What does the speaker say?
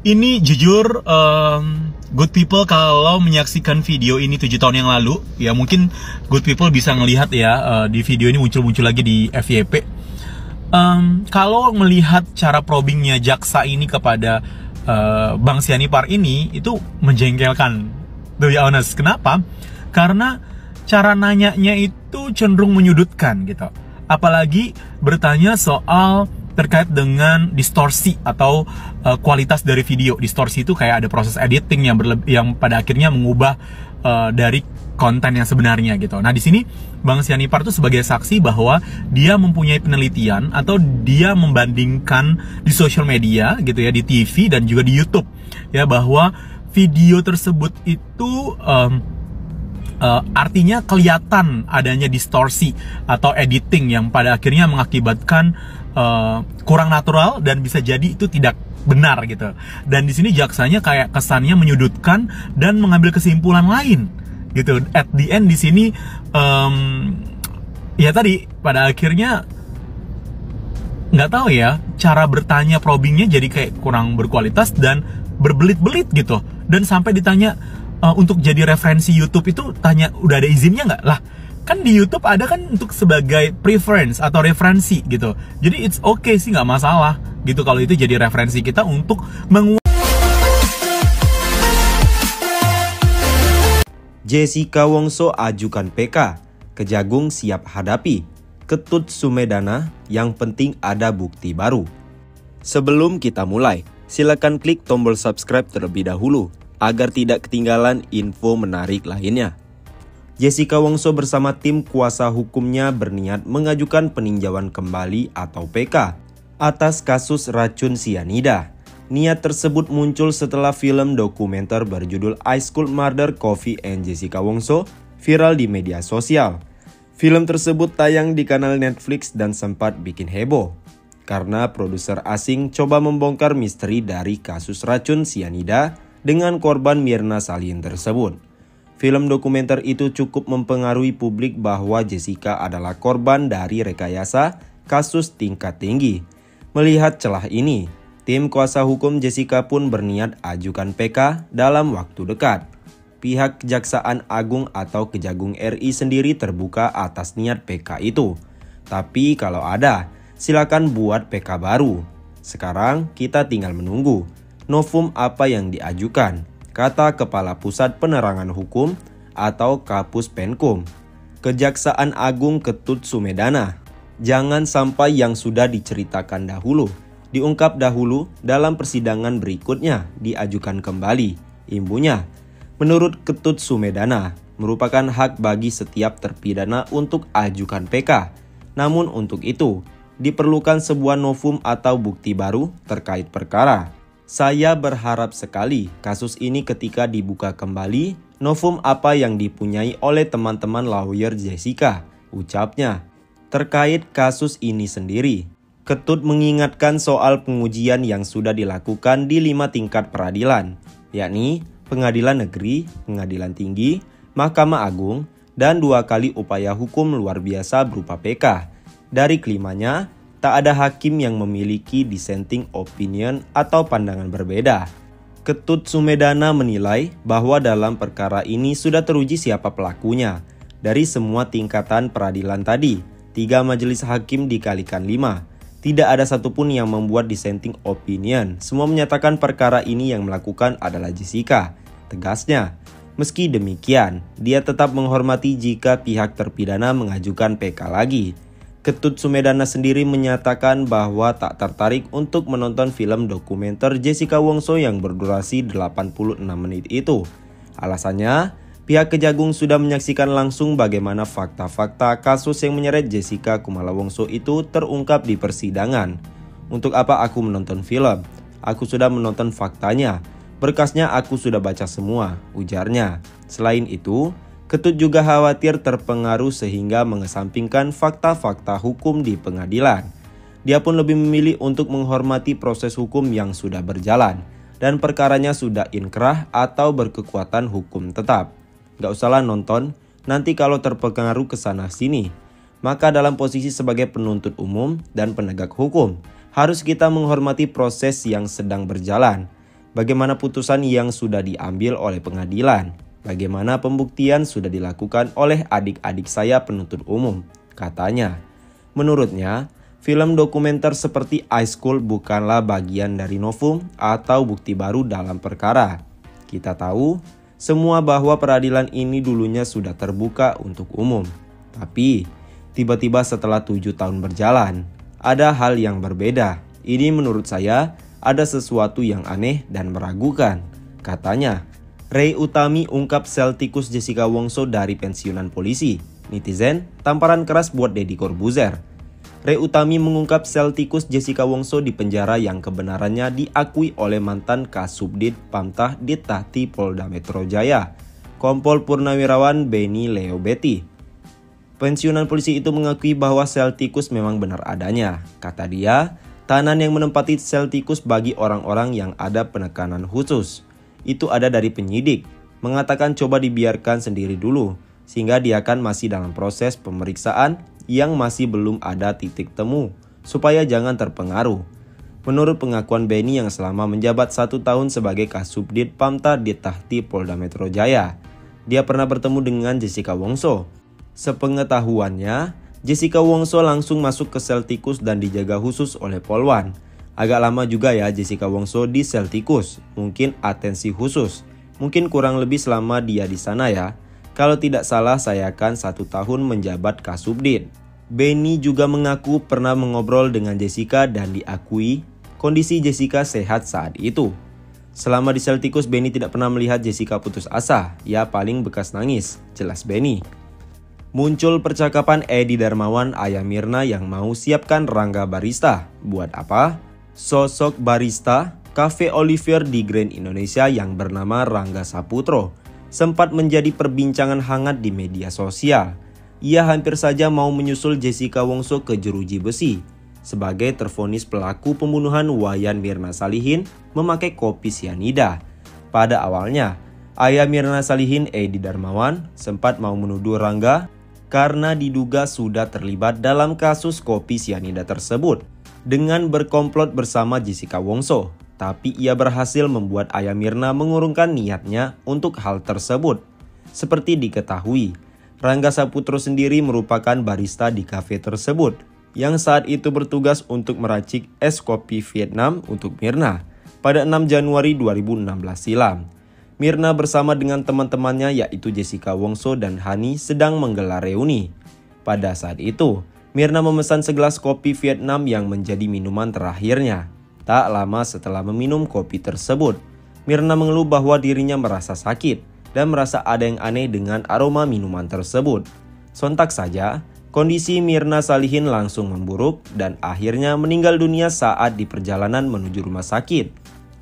Ini jujur, good people kalau menyaksikan video ini 7 tahun yang lalu, ya mungkin good people bisa ngelihat ya, di video ini muncul lagi di FYP. Kalau melihat cara probingnya jaksa ini kepada Bang Sianipar ini, itu menjengkelkan, to be honest. Kenapa? Karena cara nanyanya itu cenderung menyudutkan gitu. Apalagi bertanya soal terkait dengan distorsi atau kualitas dari video. Distorsi itu kayak ada proses editing yang pada akhirnya mengubah dari konten yang sebenarnya gitu. Nah, di sini Bang Sianipar tuh sebagai saksi bahwa dia mempunyai penelitian atau dia membandingkan di sosial media gitu ya, di TV dan juga di YouTube ya, bahwa video tersebut itu artinya kelihatan adanya distorsi atau editing yang pada akhirnya mengakibatkan kurang natural dan bisa jadi itu tidak benar gitu. Dan di sini jaksanya kayak kesannya menyudutkan dan mengambil kesimpulan lain gitu. At the end di sini ya tadi pada akhirnya nggak tahu ya, cara bertanya probingnya jadi kayak kurang berkualitas dan berbelit-belit gitu. Dan sampai ditanya untuk jadi referensi YouTube itu tanya udah ada izinnya nggak lah? Kan di YouTube ada kan untuk sebagai preference atau referensi gitu. Jadi it's okay sih, nggak masalah gitu kalau itu jadi referensi kita untuk Jessica Wongso ajukan PK, Kejagung siap hadapi, Ketut Sumedana, yang penting ada bukti baru. Sebelum kita mulai, silakan klik tombol subscribe terlebih dahulu agar tidak ketinggalan info menarik lainnya. Jessica Wongso bersama tim kuasa hukumnya berniat mengajukan peninjauan kembali atau PK atas kasus racun sianida. Niat tersebut muncul setelah film dokumenter berjudul I School Murder Coffee and Jessica Wongso viral di media sosial. Film tersebut tayang di kanal Netflix dan sempat bikin heboh karena produser asing coba membongkar misteri dari kasus racun sianida dengan korban Mirna Salihin tersebut. Film dokumenter itu cukup mempengaruhi publik bahwa Jessica adalah korban dari rekayasa kasus tingkat tinggi. Melihat celah ini, tim kuasa hukum Jessica pun berniat ajukan PK dalam waktu dekat. Pihak Kejaksaan Agung atau Kejagung RI sendiri terbuka atas niat PK itu. Tapi kalau ada, silakan buat PK baru. Sekarang kita tinggal menunggu novum apa yang diajukan, kata Kepala Pusat Penerangan Hukum atau Kapus Penkum, Kejaksaan Agung Ketut Sumedana. Jangan sampai yang sudah diceritakan dahulu, diungkap dahulu dalam persidangan berikutnya diajukan kembali. Imbunya, menurut Ketut Sumedana, merupakan hak bagi setiap terpidana untuk ajukan PK. Namun untuk itu, diperlukan sebuah novum atau bukti baru terkait perkara. Saya berharap sekali kasus ini ketika dibuka kembali, novum apa yang dipunyai oleh teman-teman lawyer Jessica, ucapnya. Terkait kasus ini sendiri, Ketut mengingatkan soal pengujian yang sudah dilakukan di 5 tingkat peradilan, yakni Pengadilan Negeri, Pengadilan Tinggi, Mahkamah Agung, dan 2 kali upaya hukum luar biasa berupa PK. Dari kelimanya, tak ada hakim yang memiliki dissenting opinion atau pandangan berbeda. Ketut Sumedana menilai bahwa dalam perkara ini sudah teruji siapa pelakunya. Dari semua tingkatan peradilan tadi, 3 majelis hakim dikalikan 5. Tidak ada satupun yang membuat dissenting opinion. Semua menyatakan perkara ini yang melakukan adalah Jessica. Tegasnya, meski demikian, dia tetap menghormati jika pihak terpidana mengajukan PK lagi. Ketut Sumedana sendiri menyatakan bahwa tak tertarik untuk menonton film dokumenter Jessica Wongso yang berdurasi 86 menit itu. Alasannya, pihak Kejagung sudah menyaksikan langsung bagaimana fakta-fakta kasus yang menyeret Jessica Kumala Wongso itu terungkap di persidangan. Untuk apa aku menonton film? Aku sudah menonton faktanya. Berkasnya aku sudah baca semua, ujarnya. Selain itu, Ketut juga khawatir terpengaruh sehingga mengesampingkan fakta-fakta hukum di pengadilan. Dia pun lebih memilih untuk menghormati proses hukum yang sudah berjalan dan perkaranya sudah inkrah atau berkekuatan hukum tetap. Gak usahlah nonton, nanti kalau terpengaruh kesana sini. Maka dalam posisi sebagai penuntut umum dan penegak hukum, harus kita menghormati proses yang sedang berjalan. bagaimana putusan yang sudah diambil oleh pengadilan, bagaimana pembuktian sudah dilakukan oleh adik-adik saya penuntut umum, katanya. Menurutnya, film dokumenter seperti iSchool bukanlah bagian dari novum atau bukti baru dalam perkara. Kita tahu semua bahwa peradilan ini dulunya sudah terbuka untuk umum. Tapi, tiba-tiba setelah 7 tahun berjalan, ada hal yang berbeda. Ini menurut saya ada sesuatu yang aneh dan meragukan, katanya. Ray Utami ungkap sel tikus Jessica Wongso dari pensiunan polisi. Netizen, tamparan keras buat Deddy Corbuzier. Ray Utami mengungkap sel tikus Jessica Wongso di penjara yang kebenarannya diakui oleh mantan Kasubdit Pamtah Ditahti Polda Metro Jaya, Kompol Purnawirawan Benny Leo Betty. Pensiunan polisi itu mengakui bahwa sel tikus memang benar adanya. Kata dia, tahanan yang menempati sel tikus bagi orang-orang yang ada penekanan khusus. Itu ada dari penyidik, mengatakan coba dibiarkan sendiri dulu, sehingga dia kan masih dalam proses pemeriksaan yang masih belum ada titik temu, supaya jangan terpengaruh. Menurut pengakuan Benny yang selama menjabat 1 tahun sebagai Kasubdit Pamtah Ditahti Polda Metro Jaya, dia pernah bertemu dengan Jessica Wongso. Sepengetahuannya, Jessica Wongso langsung masuk ke sel tikus dan dijaga khusus oleh Polwan. Agak lama juga ya Jessica Wongso di sel tikus, mungkin atensi khusus, mungkin kurang lebih selama dia di sana ya. Kalau tidak salah saya kan 1 tahun menjabat Kasubdit. Benny juga mengaku pernah mengobrol dengan Jessica dan diakui kondisi Jessica sehat saat itu. Selama di sel tikus Benny tidak pernah melihat Jessica putus asa, ya paling bekas nangis, jelas Benny. Muncul percakapan Edi Darmawan Ayah Mirna yang mau siapkan Rangga Barista. Buat apa? Sosok barista Cafe Olivier di Grand Indonesia yang bernama Rangga Saputro sempat menjadi perbincangan hangat di media sosial. Ia hampir saja mau menyusul Jessica Wongso ke jeruji besi sebagai tervonis pelaku pembunuhan Wayan Mirna Salihin memakai kopi sianida. Pada awalnya, ayah Mirna Salihin Edi Darmawan sempat mau menuduh Rangga karena diduga sudah terlibat dalam kasus kopi sianida tersebut dengan berkomplot bersama Jessica Wongso. Tapi ia berhasil membuat ayah Mirna mengurungkan niatnya untuk hal tersebut. Seperti diketahui, Rangga Saputro sendiri merupakan barista di kafe tersebut yang saat itu bertugas untuk meracik es kopi Vietnam untuk Mirna pada 6 Januari 2016 silam. Mirna bersama dengan teman-temannya yaitu Jessica Wongso dan Hani sedang menggelar reuni. Pada saat itu, Mirna memesan segelas kopi Vietnam yang menjadi minuman terakhirnya. Tak lama setelah meminum kopi tersebut, Mirna mengeluh bahwa dirinya merasa sakit dan merasa ada yang aneh dengan aroma minuman tersebut. Sontak saja, kondisi Mirna Salihin langsung memburuk dan akhirnya meninggal dunia saat di perjalanan menuju rumah sakit.